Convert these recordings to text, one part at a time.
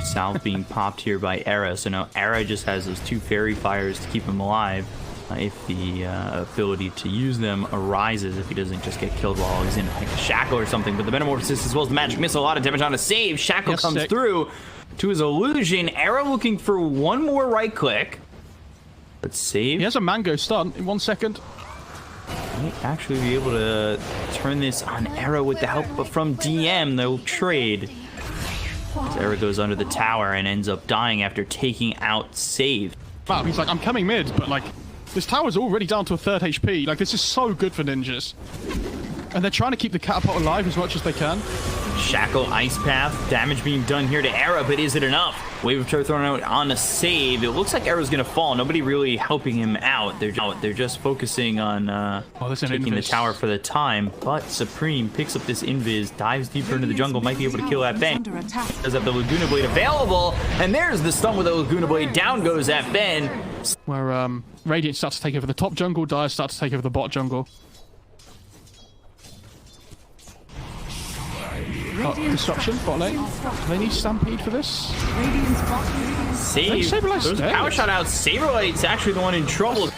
south being popped here by Era. So now Era just has those 2 fairy fires to keep him alive. If the ability to use them arises, if he doesn't just get killed while he's in like a shackle or something. But the Metamorphosis as well as the magic missile, a lot of damage on a save. Shackle comes through to his illusion. Era looking for one more right click. But save. He has a mango stun in 1 second. Might actually be able to turn this on Era with the help from DM. They'll trade. As Era goes under the tower and ends up dying after taking out save. Wow, he's like, I'm coming mid, but like, this tower's already down to a 3rd HP. Like, this is so good for ninjas. And they're trying to keep the catapult alive as much as they can. Shackle, Ice Path, damage being done here to Era, but is it enough? Wave of Terror thrown out on a save. It looks like Era's going to fall. Nobody really helping him out. They're just focusing on taking the tower for the time. But Supreme picks up this Invis, dives deeper into the jungle, might be able to kill that Ben. Does have the Laguna Blade available, and there's the stun with the Laguna Blade. Down goes that Ben. Where Radiant starts to take over the top jungle, Dire starts to take over the bot jungle. Disruption, bot lane. Do they need Stampede for this? Save. Throws a power shot out. Saberlight's actually the one in trouble.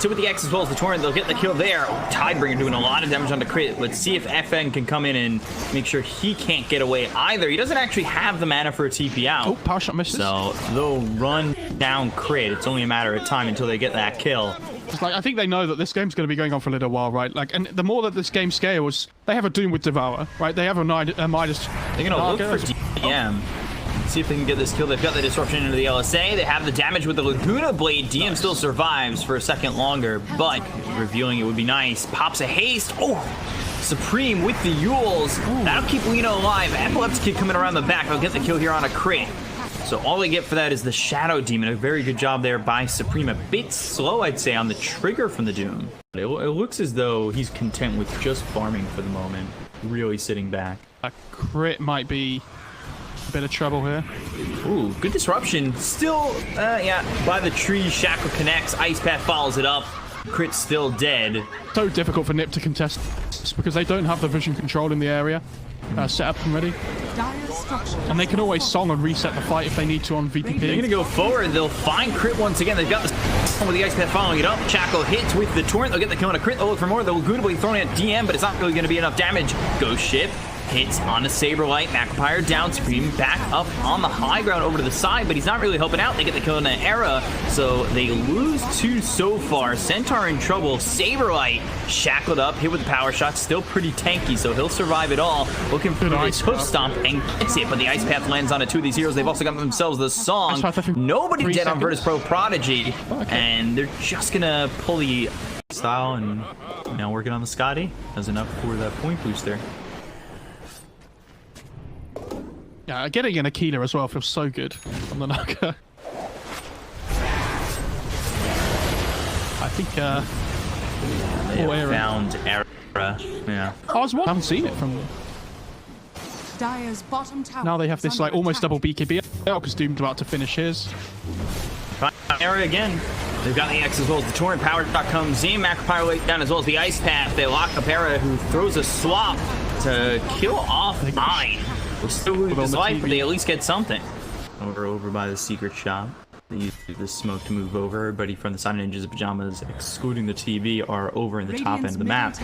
So with the X as well as the Torrent, they'll get the kill there. Oh, Tidebringer doing a lot of damage on the crit. Let's see if FN can come in and make sure he can't get away either. He doesn't actually have the mana for a TP out. Oh, power shot misses. So they'll run down crit. It's only a matter of time until they get that kill. It's like, I think they know that this game's going to be going on for a little while, right? Like, and the more that this game scales, they have a Doom with Devour, right? They have a Midas. They're going to look for DM. See if they can get this kill. They've got the disruption into the LSA. They have the damage with the Laguna Blade. DM still survives for a second longer, but revealing it would be nice. Pops a haste. Oh, Supreme with the Yules. That'll keep Lena alive. Epilepsy Kid coming around the back. They'll get the kill here on a crit. So all they get for that is the Shadow Demon. A very good job there by Supreme. A bit slow, I'd say, on the trigger from the Doom. It looks as though he's content with just farming for the moment. Really sitting back. A crit might be a bit of trouble here. Ooh, good disruption. Still, yeah, by the tree, Shackle connects. Ice Path follows it up. Crit's still dead. So difficult for Nip to contest because they don't have the vision control in the area set up and ready. And they can always song and reset the fight if they need to on Vp.P. They're going to go forward. They'll find crit once again. They've got the with the Ice Path following it up. Shackle hits with the Torrent. They'll get the kill on a crit. They'll look for more. The Laguna Blade thrown at DM, but it's not really going to be enough damage. Ghost Ship hits on a Saberlight. Magpire down. Supreme back up on the high ground over to the side, but he's not really helping out. They get the kill on an Era, so they lose 2 so far. Centaur in trouble. Saberlight shackled up, hit with the power shot. Still pretty tanky, so he'll survive it all. Looking for this hoof stomp and gets it, but the Ice Path lands on 2 of these heroes. They've also got themselves the song. Nobody dead on Vp.Prodigy, and they're just gonna pull the style and now working on the Scotty. That's enough for that point boost there. Yeah, getting an Aquila as well feels so good on the Naga. I think, they found Era. Yeah. I haven't seen it from them. Dire's bottom tower. Now they have this, like, almost double BKB. Because Doom's about to finish his. Era again. They've got the X as well as the Torrent. Power shot comes in. Macropyre laid down as well as the Ice Path. They lock up Era, who throws a swap to kill off Mine. We'll still lose his life, but they at least get something. Over by the secret shop. They use the smoke to move over. Everybody from the Side Ninjas Pajamas, excluding the TV, are over in the top end of the map.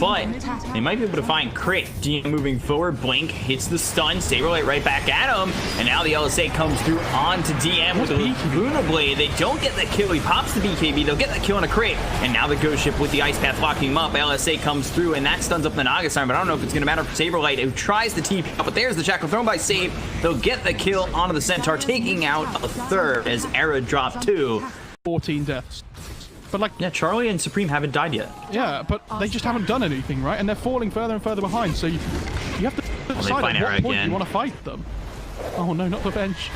But they might be able to find crit. DM moving forward. Blink hits the stun. Saberlight right back at him. And now the LSA comes through onto DM with the Luna Blade. They don't get the kill. He pops the BKB. They'll get the kill on a crit. And now the Ghost Ship with the Ice Path locking him up. LSA comes through, and that stuns up the Naga sign. But I don't know if it's going to matter for Saberlight, who tries the TP up. But there's the Shackle thrown by Save. They'll get the kill onto the Centaur, taking out a third as Era dropped 2. 14 deaths. But like, yeah, Charlie and Supreme haven't died yet. Yeah, but they just haven't done anything, right? And they're falling further and further behind. So you have to decide at what point you want to fight them. Oh no, not the bench.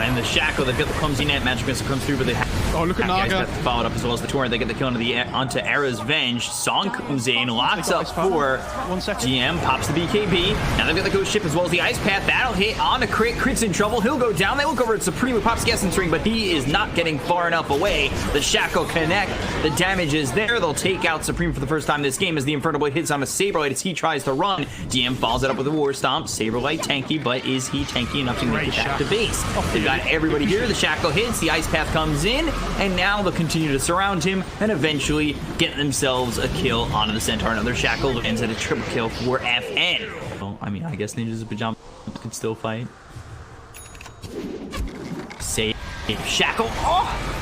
And the Shackle, they've got the clumsy net. Magic Missile comes through, but they Oh, look at Naga. Followed up as well as the Torrent. They get the kill onto Era's Venge. Song comes in, locks up for 1 second. GM, pops the BKB. Now they've got the Ghost Ship as well as the Ice Path. That'll hit on the crit. Crit's in trouble. He'll go down. They look over at Supreme, who pops Guessing String, but he is not getting far enough away. The Shackle connect. The damage is there. They'll take out Supreme for the first time this game as the Inferno Blade hits on a Saberlight as he tries to run. GM follows it up with a War Stomp. Saberlight tanky, but is he tanky enough to make it back to base? They've got everybody here. The Shackle hits. The Ice Path comes in, and now they'll continue to surround him and eventually get themselves a kill onto the Centaur. Another Shackle lands at a triple kill for FN. Well, I mean, I guess Ninjas of Pajamas can still fight. Save Shackle. Oh!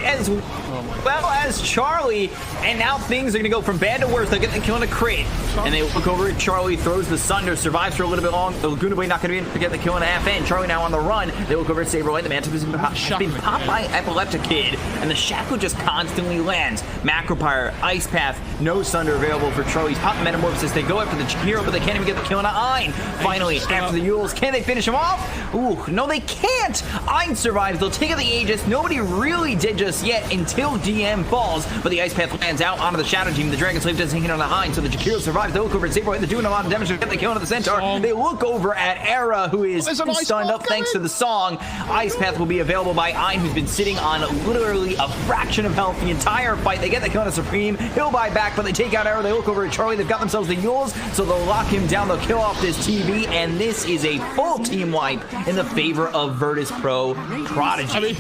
As well as Charlie, and now things are going to go from bad to worse. They get the kill on a crit, and they look over at Charlie, throws the Sunder, survives for a little bit long. The Laguna Blade not going to be in to get the kill on FN. Charlie now on the run. They look over at Saberlight. The Mantis has been popped by Epileptic Kid, and the Shackle just constantly lands. Macropyre, Ice Path, no Sunder available for Charlie's pop Metamorphosis. They go after the hero, but they can't even get the kill on Ein. Finally, after the Yules, can they finish him off? Ooh, no, they can't. Ein survives. They'll take out the Aegis. Nobody really did just yet until DM falls, but the Ice Path lands out onto the Shadow Team. The Dragon Slave doesn't hit on the Hein, so the Jakiro survives. They look over at Saberlight. They're doing a lot of damage to get the kill onto the Centaur. They look over at Era, who is stunned up thanks to the song. Ice Path will be available by Ein, who's been sitting on literally a fraction of health the entire fight. They get the kill on Supreme. He'll buy back, but they take out Era. They look over at Charlie. They've got themselves the Yules, so they'll lock him down. They'll kill off this TV, and this is a full team wipe in the favor of Virtus.Pro Prodigy. I mean,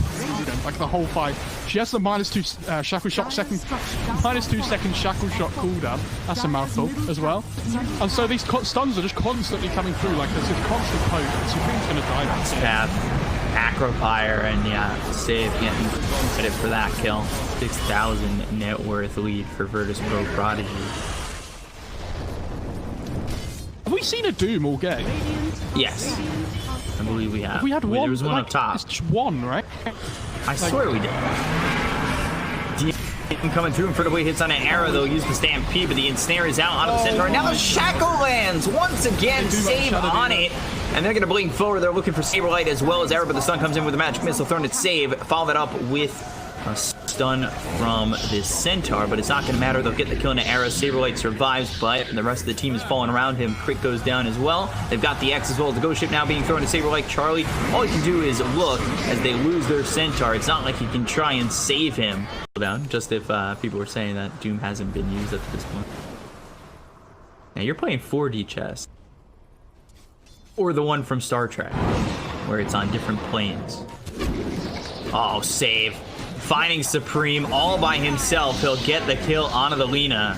like the whole fight. She has the -2 shackle shot second, -2 second shackle shot cooldown. That's a mouthful as well. And so these stuns are just constantly coming through. Like there's a constant poke. Supreme's gonna die. Path, Acropyre, and yeah, Save getting credit for that kill. 6,000 net worth lead for Virtus.Pro Prodigy. Have we seen a Doom all game? Yes, I believe we have. We had one. There was one like, up top. It's just one, right? I swear we did. DM coming through, Inferno Blade hits on an arrow. They'll use the Stampede, but the Ensnare is out onto the Centaur. Now the Shackle lands once again. Save on it. And they're going to blink forward. They're looking for Saberlight as well as Arrow, but the Sun comes in with a Magic Missile thrown at Save. Follow that up with a stun from this Centaur, but it's not going to matter. They'll get the kill into Arrow. Saberlight survives, but the rest of the team is falling around him. Crit goes down as well. They've got the X as well as the Ghost Ship now being thrown to Saberlight. Charlie, all he can do is look as they lose their Centaur. It's not like he can try and save him. Down, just if people were saying that Doom hasn't been used up to this point. Now you're playing 4D chess. Or the one from Star Trek, where it's on different planes. Oh, Save. Finding Supreme all by himself. He'll get the kill onto the Lina.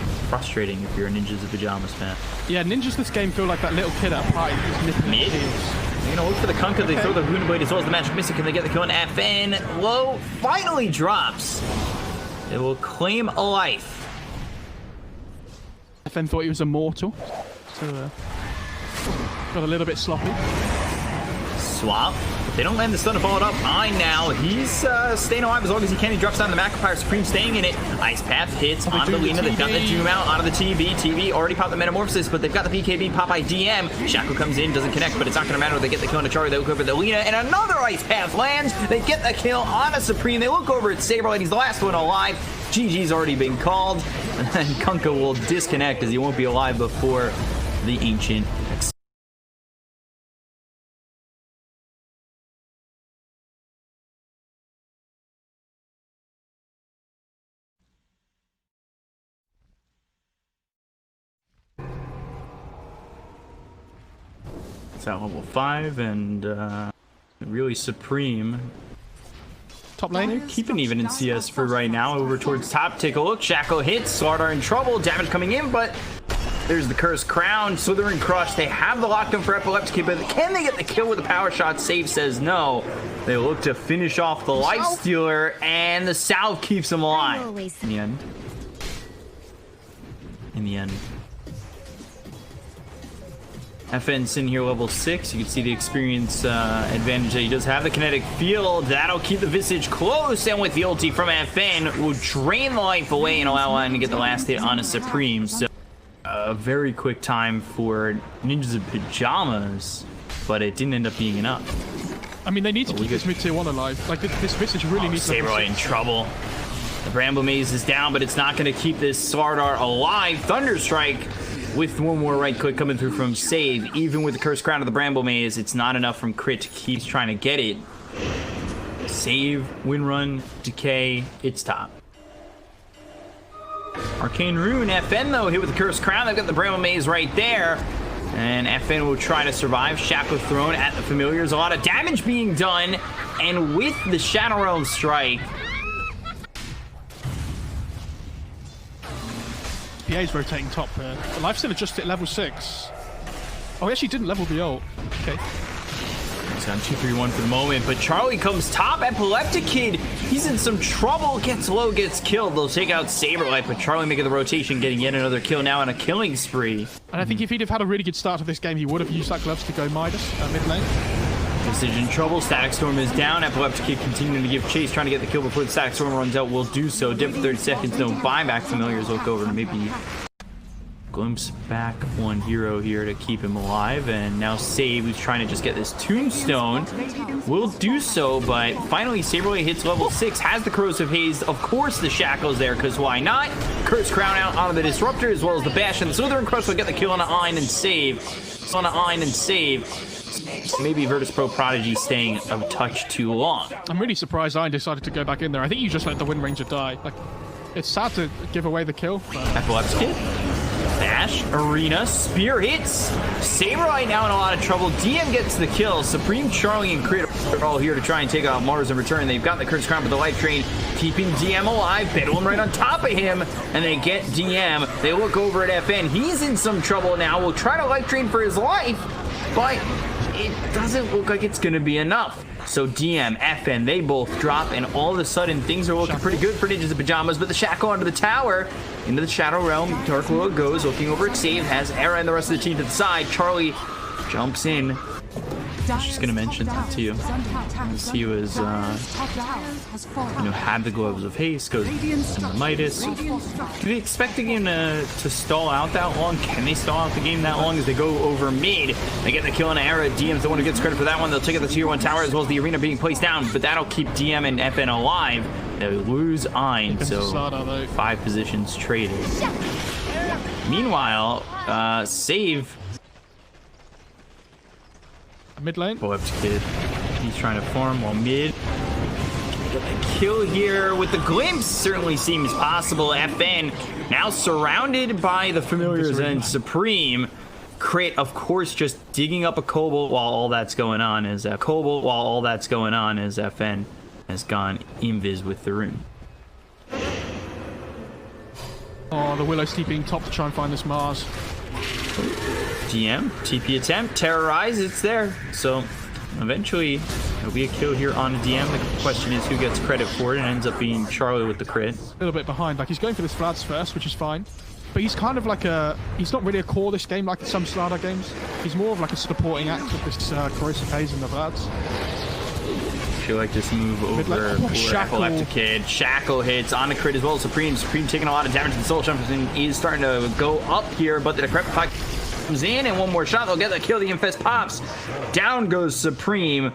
It's frustrating if you're a Ninjas of Pajamas fan. Yeah, Ninjas this game feel like that little kid at a party who's nipping Mid. They're gonna look for the Kunkka. They throw the Luna Blade as well as the Magic Missile. Can they get the kill on FN? Low finally drops. It will claim a life. FN thought he was immortal, so got a little bit sloppy. Swap. If they don't land the stun to follow it up, Ein now. He's staying alive as long as he can. He drops down the Macropyre. Supreme staying in it. Ice Path hits onto the Lina. They've got the Doom out onto the TB. TB already popped the Metamorphosis, but they've got the BKB pop by DM. Shackle comes in, doesn't connect, but it's not going to matter. They get the kill on the Charlie. They look over at the Lina, and another Ice Path lands. They get the kill on a Supreme. They look over at Saberlight. He's the last one alive. GG's already been called. And then Kunkka will disconnect as he won't be alive before the Ancient. It's at level 5 and really Supreme. Top lane. Keeping even in CS for right now. Over towards top. Take a look. Shackle hits. Slardar in trouble. Damage coming in, but there's the Cursed Crown. Slithering Crush. They have the lockdown for Epileptic, but can they get the kill with the power shot? Save says no. They look to finish off the Lifestealer, and the Salve keeps him alive. In the end. In the end. FN's sitting here level 6. You can see the experience advantage that he does have. The kinetic field, that'll keep the Visage close, and with the ulti from FN, will drain the life away and allow Ein to get the last hit on a Supreme. So a very quick time for Ninjas in Pajamas, but it didn't end up being enough. I mean, they need to keep this mid-tier 1 alive. Like, this Visage really needs to... Saberlight in trouble. The Bramble Maze is down, but it's not going to keep this Slardar alive. Thunderstrike with one more right click coming through from Save. Even with the Cursed Crown of the Bramble Maze, it's not enough from Crit to keep trying to get it. Save, win run, decay, it's top. Arcane Rune, FN though, hit with the Cursed Crown. They've got the Bramble Maze right there. And FN will try to survive. Shackle thrown at the Familiars. A lot of damage being done. And with the Shadow Realm Strike, PA's rotating top there. But Lifesteal just at level 6. Oh, he actually didn't level the ult. Okay. He's on 2-3-1 for the moment, but Charlie comes top. Epileptic Kid, he's in some trouble. Gets low, gets killed. They'll take out Saberlight, but Charlie making the rotation, getting yet another kill now on a killing spree. And I think if he'd have had a really good start to this game, he would have used that gloves to go Midas mid lane. Visage in trouble. Static Storm is down. Epileptic Kid continuing to give chase, trying to get the kill before the Static Storm runs out. Will do so. Dip for 30 seconds. No buyback. Familiars look over to maybe glimpse back one hero here to keep him alive. And now Save, who's trying to just get this Tombstone, will do so. But finally, Saberlight hits level 6. Has the Corrosive Haze. Of course, the Shackle's there, because why not? Cursed Crown out onto the Disruptor, as well as the Bash. And the Slithering Crush will get the kill on an Ein and Save. On an Ein and Save. Maybe Vp.Prodigy staying a touch too long. I'm really surprised Iron decided to go back in there. I think you just let the Wind Ranger die. Like, it's sad to give away the kill. Epileptic Kid. Bash, Arena, Spear hits. Saberlight now in a lot of trouble. DM gets the kill. Supreme, Charlie, and Crit are all here to try and take out Mars in return. They've got the Cursed Crown with the Life Train, keeping DM alive. Bedouin right on top of him, and they get DM. They look over at FN. He's in some trouble now. Will try to Life Train for his life, but it doesn't look like it's going to be enough. So DM, FN, they both drop, and all of a sudden, things are looking pretty good for Ninjas in Pajamas, but the Shackle onto the tower, into the Shadow Realm. Dark World goes, looking over at Save, has Era and the rest of the team to the side. Charlie jumps in. I was just going to mention that to you. As he was, had the Gloves of Haste, goes in the Midas. Do they expect the game to stall out that long? Can they stall out the game that long as they go over mid? They get the kill on Era. DM's the one who gets credit for that one. They'll take out the tier 1 tower as well as the arena being placed down, but that'll keep DM and FN alive. They lose Ein, so 5 positions traded. Meanwhile, Save... Mid lane. Epileptic Kid. He's trying to farm while mid. Get the kill here with the glimpse. Certainly seems possible. FN now surrounded by the Familiars and Supreme. Crit, of course, just digging up a Cobalt while all that's going on is FN has gone invis with the rune. Oh, the Willow's TPing top to try and find this Mars. DM, TP attempt, Terrorize, it's there. So eventually there'll be a kill here on a DM. The question is who gets credit for it, and ends up being Charlie with the crit. A little bit behind. Like, he's going for this Vlads first, which is fine. But he's kind of like he's not really a core this game like some Slardar games. He's more of like a supporting act with this Corrosive Haze and the Vlads. I feel like this move over for Epileptic Kid. Shackle hits on the crit as well. Supreme taking a lot of damage. The Soul Jumperson is starting to go up here, but the Decrepify comes in, and one more shot. They'll get the kill. The Infest pops. Down goes Supreme.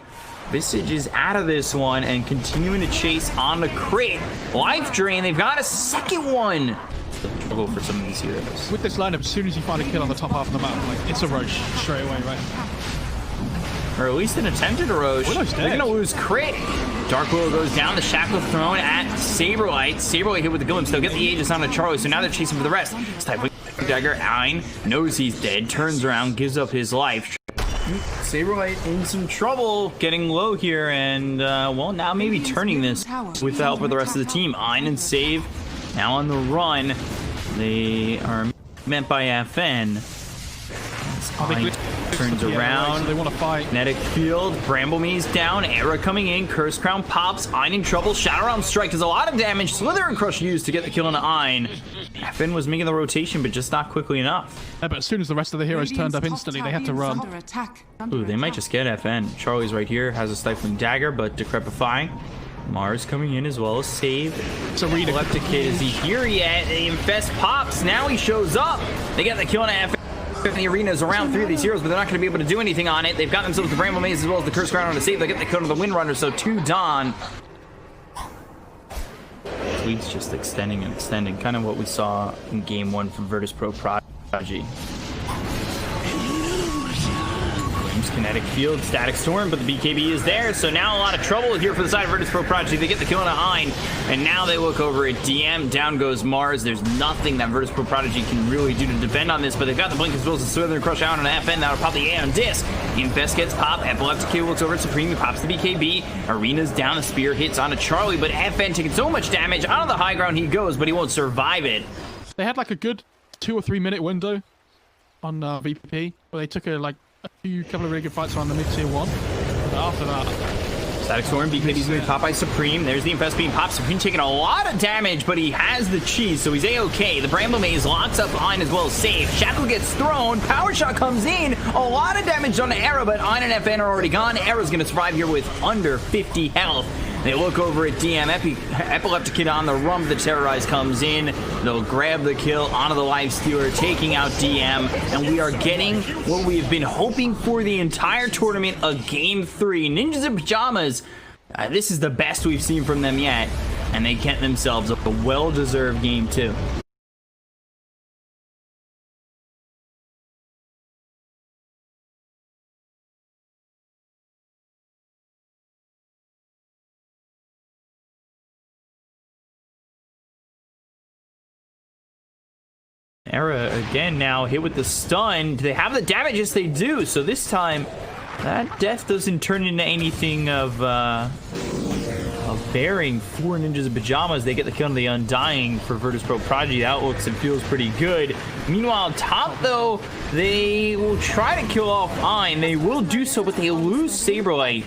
Visage is out of this one and continuing to chase on the crit. Life Drain. They've got a second one. Struggle for some of these heroes. With this lineup, as soon as you find a kill on the top half of the map, like, it's a Roche straight away, right? Or at least an attempted Roche. They're going to lose crit. Dark Willow goes down. The Shackle thrown at Saberlight. Saberlight hit with the Glimpse. They'll get the Aegis onto Charlie, so now they're chasing for the rest. Stifling Dagger. Ein knows he's dead. Turns around, gives up his life. Saberlight in some trouble, getting low here, and, well, now maybe turning this with the help of the rest of the team. Ein and Save now on the run. They are met by FN. Turns around. They want to fight. Kinetic Field. Bramble Maze down. Era coming in. Cursed Crown pops. Ein in trouble. Shadow Realm Strike does a lot of damage. Slithering Crush used to get the kill on Ein. FN was making the rotation, but just not quickly enough. Yeah, but as soon as the rest of the heroes turned up instantly, they had to run. Ooh, they might just get FN. Charlie's right here. Has a Stifling Dagger, but Decrepifying Mars coming in as well as Save. It's a read. Epileptic Kid, is he here yet? The Infest pops. Now he shows up. They get the kill on F. The arena's around 3 of these heroes, but they're not going to be able to do anything on it. They've got themselves the Bramble Maze as well as the Curse Crown on a Save. They get the kill on the Windrunner, so 2 Dawn. Lead's just extending and extending, kind of what we saw in game 1 from Vp.P. Kinetic Field, Static Storm, but the BKB is there, so now a lot of trouble here for the side of Vp.P. They get the kill on a Hein, and now they look over at DM. Down goes Mars. There's nothing that Vp.P can really do to defend on this, but they've got the Blink as well as the Southern Crush out on an FN. That'll pop the A on Disc. Infest gets popped. Epileptic Kid looks over at Supreme. He pops the BKB. Arena's down. The Spear hits onto Charlie, but FN taking so much damage. On the high ground he goes, but he won't survive it. They had like a good 2 or 3 minute window on Vp.P, where they took a couple of really good fights on the mid-tier 1. But after that... Static Storm, BKB's going to be popped by Supreme. There's the Infest being popped. Supreme taking a lot of damage, but he has the cheese, so he's A-okay. The Bramble Maze locks up Ein as well as Save. Shackle gets thrown. Power Shot comes in. A lot of damage on the Era, but Ein and FN are already gone. Era's going to survive here with under 50 health. They look over at DM. Epileptic Kid on the run. The Terrorize comes in. They'll grab the kill onto the Lifestealer, taking out DM. And we are getting what we have been hoping for the entire tournament, a Game 3. Ninjas in Pajamas, this is the best we've seen from them yet. And they get themselves a well-deserved Game 2. Era again now hit with the stun. Do they have the damage? Yes, they do. So this time, that death doesn't turn into anything of bearing for Ninjas in Pajamas. They get the kill on the Undying for Vp.P. That looks and feels pretty good. Meanwhile, top though, they will try to kill off Ein. They will do so, but they lose Saberlight.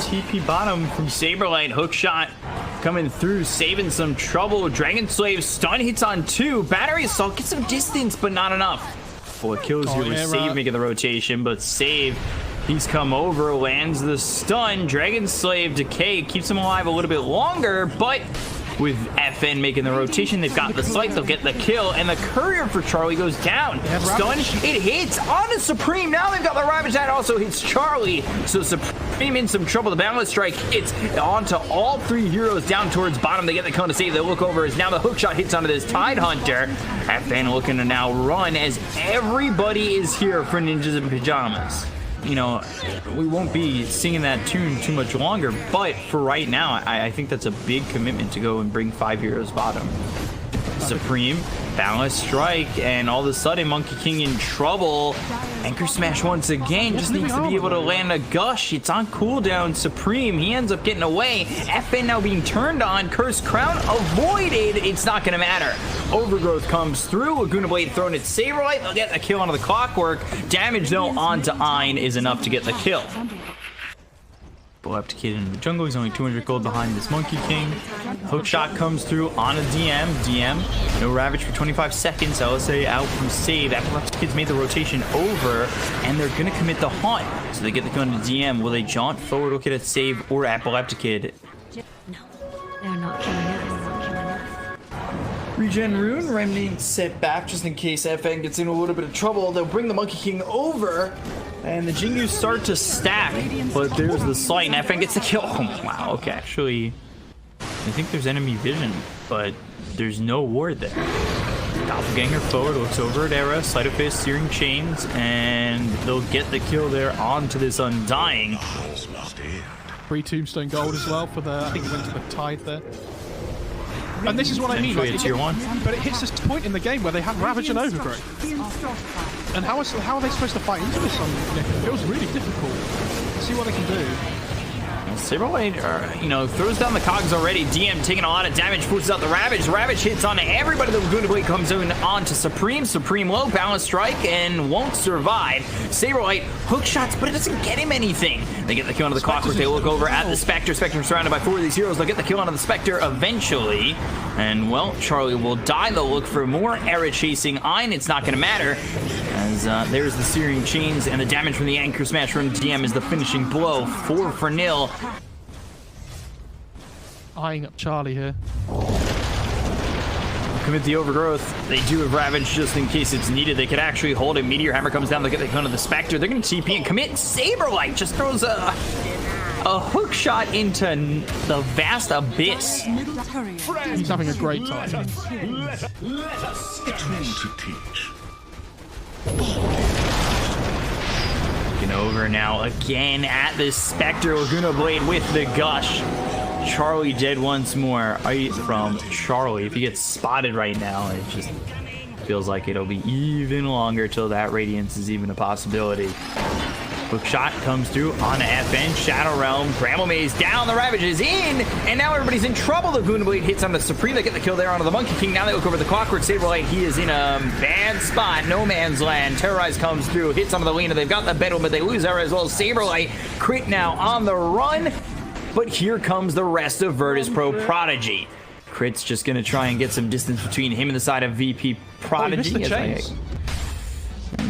TP bottom from Saberlight. Hookshot coming through, saving some trouble. Dragon Slave stun hits on 2. Battery Assault gets some distance, but not enough. Well, it kills here with Save making the rotation, but Save, he's come over, lands the stun. Dragon Slave Decay keeps him alive a little bit longer, but with FN making the rotation, they've got the sight, they'll get the kill, and the Courier for Charlie goes down. Stun, it hits onto Supreme. Now they've got the Ravage that also hits Charlie, so Supreme in some trouble. The Balance Strike hits onto all 3 heroes down towards bottom. They get the cone to save. They look over as now the Hookshot hits onto this Tide Hunter. FN looking to now run as everybody is here for Ninjas in Pajamas. You know, we won't be singing that tune too much longer, but for right now, I think that's a big commitment to go and bring 5 heroes bottom. Supreme, Balance Strike, and all of a sudden Monkey King in trouble. Anchor Smash once again, just needs to be able to land a Gush. It's on cooldown. Supreme, he ends up getting away. FN now being turned on. Curse Crown avoided. It's not going to matter. Overgrowth comes through. Laguna Blade thrown at Saberlight. They'll get the kill onto the Clockwork. Damage though onto Ein is enough to get the kill. Epileptic Kid in the jungle. He's only 200 gold behind this Monkey King. Hookshot comes through on a DM. No Ravage for 25 seconds. LSA out from Save. Epileptic Kid's made the rotation over, and they're going to commit the Haunt. So they get the gun to DM. Will they jaunt forward, look at a Save, or Epileptic Kid? No, they're not killing us. Regen Rune, Remnant set back just in case FN gets in a little bit of trouble. They'll bring the Monkey King over, and the Jingus start to stack, but there's the Slight, and FN gets the kill. Oh, wow, okay, actually, I think there's enemy vision, but there's no ward there. Doppelganger forward, looks over at Era, Sleight of Fist, Searing Chains, and they'll get the kill there onto this Undying. 3 Tombstone Gold as well for the, I think it went to the Tide there. And this is what I mean, like, tier 1. But it hits this point in the game where they have Ravage and Overgrowth. And how are they supposed to fight into this on Nick? It feels really difficult. See what they can do. Saberlight, throws down the cogs already. DM taking a lot of damage, forces out the Ravage. Ravage hits onto everybody. The Laguna Blade comes in onto Supreme. Supreme low, Balance Strike, and won't survive. Saberlight hook shots, but it doesn't get him anything. They get the kill onto the Clockwork. They look over at the Spectre. Spectre surrounded by 4 of these heroes. They'll get the kill onto the Spectre eventually. And, well, Charlie will die. They'll look for more Era chasing Ein. It's not going to matter. As there's the Searing Chains, and the damage from the Anchor Smash from DM is the finishing blow. 4-0. Eyeing up Charlie here. Commit the Overgrowth. They do have Ravage just in case it's needed. They could actually hold it. Meteor Hammer comes down. They get the gun of the Spectre. They're going to TP and commit. Saberlight just throws a hook shot into the vast abyss. He's having a great time. Let us to teach. Looking over now again at this Spectre. Laguna Blade with the Gush. Charlie dead once more. From Charlie. If he gets spotted right now, it just feels like it'll be even longer till that Radiance is even a possibility. Hook shot comes through on the FN. Shadow Realm. Bramble Maze down. The Ravage is in. And now everybody's in trouble. The Laguna Blade hits on the Supreme. They get the kill there onto the Monkey King. Now they look over the Clockwork Saberlight. He is in a bad spot. No man's land. Terrorize comes through. Hits onto the Lena. They've got the Bedouin, but they lose Era as well. Saberlight. Crit now on the run. But here comes the rest of Vp.Prodigy. Crit's just going to try and get some distance between him and the side of VP.Prodigy. Oh, he missed the chains.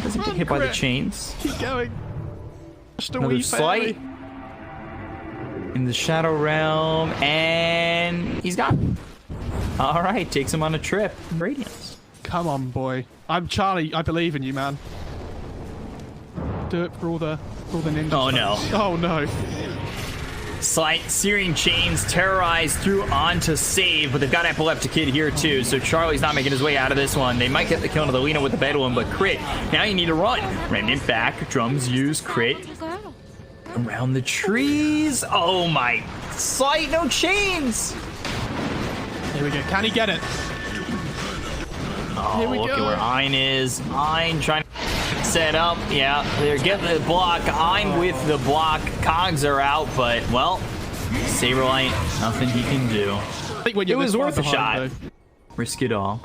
Doesn't get hit by the chains. Keep going. Just a Another wee slight in the Shadow Realm, and he's gone. All right, takes him on a trip. Radiance. Come on, boy. I'm Charlie. I believe in you, man. Do it for all the ninjas. Oh no. Oh no. Slight Searing Chains, Terrorize through onto save, but they've got Epileptic Kid here too, so Charlie's not making his way out of this one. They might get the kill into the Lena with the Bedouin, but Crit, now you need to run. Remnant back, drums use, Crit. Around the trees. Oh my, Slight, no chains. Here we go, can he get it? Oh, Here we look go. at where Ein is. Ein trying to set up. Yeah, they're getting the block. Ein with the block. Cogs are out, but, well, Saberlight, nothing he can do. I think when you're It was this far worth a behind, shot. Risk it all.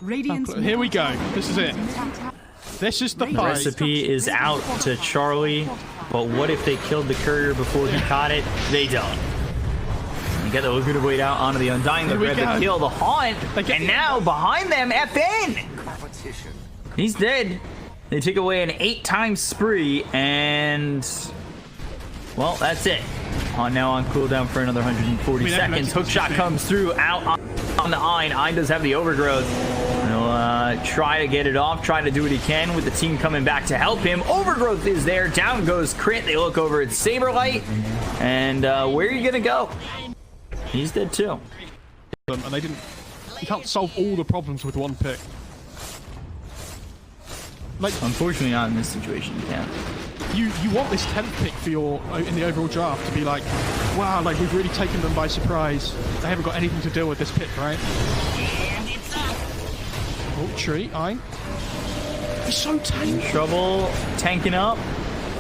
Radiant's Here we go. This is it. This is the fight. Recipe is out to Charlie, but what if they killed the courier before he caught it? They don't. They get the Laguna Blade out onto the Undying. They grab the kill, the Haunt, and now behind them, FN! He's dead. They take away an 8-time spree, and, well, that's it. On now on cooldown for another 140 seconds. Hook shot comes through out on the Ein. Ein does have the Overgrowth. He'll try to get it off, try to do what he can with the team coming back to help him. Overgrowth is there. Down goes Crit. They look over at Saberlight. And where are you going to go? He's dead too. And they didn't. You can't solve all the problems with one pick. Like, unfortunately, not in this situation. You can't. You want this 10th pick for your in the overall draft to be like, wow, like we've really taken them by surprise. They haven't got anything to deal with this pick, right? Oh, tree, Ein. He's so tanky. Trouble tanking up.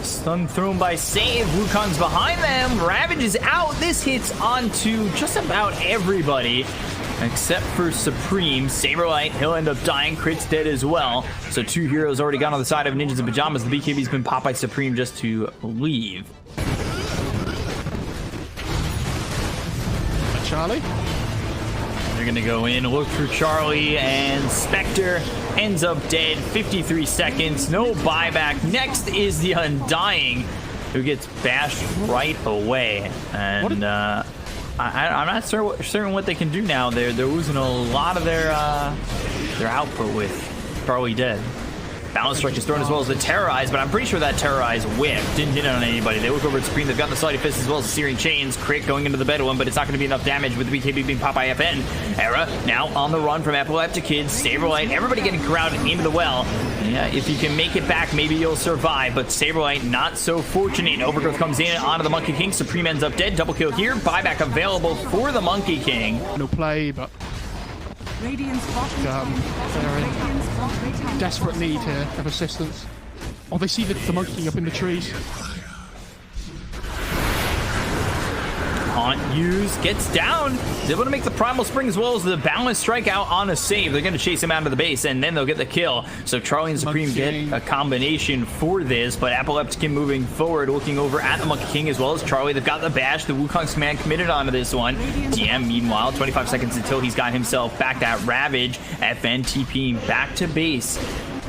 Stun thrown by Save. Wukong's behind them. Ravage is out. This hits onto just about everybody except for Supreme. Saberlight, he'll end up dying. Crit's dead as well. So 2 heroes already gone on the side of Ninjas in Pajamas. The BKB's been popped by Supreme just to leave. Charlie? They're going to go in, look for Charlie, and Spectre ends up dead. 53 seconds, no buyback. Next is the Undying, who gets bashed right away. And I'm not certain what they can do now. They're losing a lot of their output with Charlie dead. Balance Strike is thrown as well as the Terrorize, but I'm pretty sure that Terrorize whiffed. Didn't hit on anybody. They look over at Supreme. They've got the Slighty Fist as well as the Searing Chains. Crit going into the Bedouin, but it's not going to be enough damage with the BKB being popped by FN. Era now on the run from Epileptic Kid. Saberlight, everybody getting crowded into the well. Yeah, if you can make it back, maybe you'll survive, but Saberlight not so fortunate. Overgrowth comes in onto the Monkey King. Supreme ends up dead. Double kill here. Buyback available for the Monkey King. No play, but Radiant's bottom they're in desperate need here of assistance. Oh, they see the Monkey King up in the trees. Can't use, gets down. He's able to make the Primal Spring as well as the Balance Strikeout on a save. They're going to chase him out of the base, and then they'll get the kill. So Charlie and Supreme get a combination for this, but Epilepticin moving forward, looking over at the Monkey King as well as Charlie. They've got the bash. The Wukong's command committed onto this one. DM, meanwhile, 25 seconds until he's got himself back that Ravage. FN TPing back to base.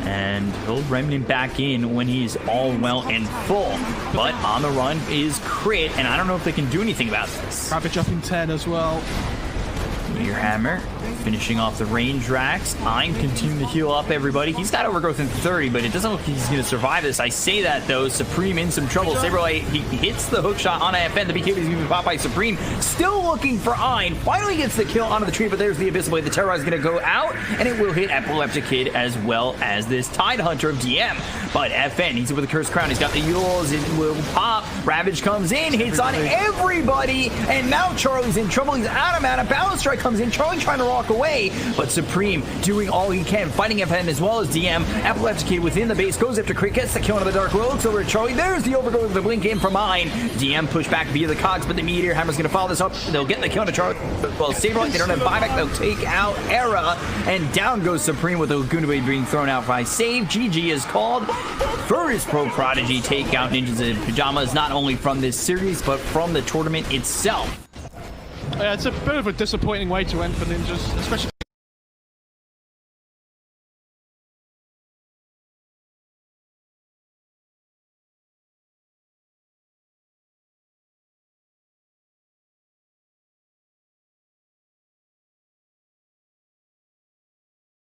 And he'll Remnant back in when he's all well and full. But on the run is Crit, and I don't know if they can do anything about this. Ravage up in 10 as well. Meteor Hammer finishing off the range racks. I'm continuing to heal up everybody. He's got overgrowth in 30, but it doesn't look like he's going to survive this. I say that though. Supreme in some trouble. Saberlight, he hits the hook shot on FN. The BKB is even popped by Supreme. Still looking for Ein. Finally gets the kill onto the tree, but there's the Abyssal Blade. The Terrorize is going to go out, and it will hit Epileptic Kid as well as this Tide Hunter of DM. But FN, he's with the Cursed Crown. He's got the Yules. It will pop. Ravage comes in, hits on everybody, and now Charlie's in trouble. He's out of mana. Balance Strike comes in. Charlie trying to walk away, but Supreme doing all he can, fighting FN as well as DM. Epileptic Kid within the base, goes after Crit, gets the kill into the Dark Will, looks over at Charlie. There's the overgrowth of the blink in from Ein. DM push back via the cogs, but the Meteor Hammer's going to follow this up. They'll get the kill into Charlie. Well, Saberlight, they don't have buyback. They'll take out Era, and down goes Supreme with the Laguna Blade being thrown out by save. GG is called for his Pro Prodigy takeout Ninjas in Pajamas, not only from this series, but from the tournament itself. Yeah, it's a bit of a disappointing way to end for Ninjas, especially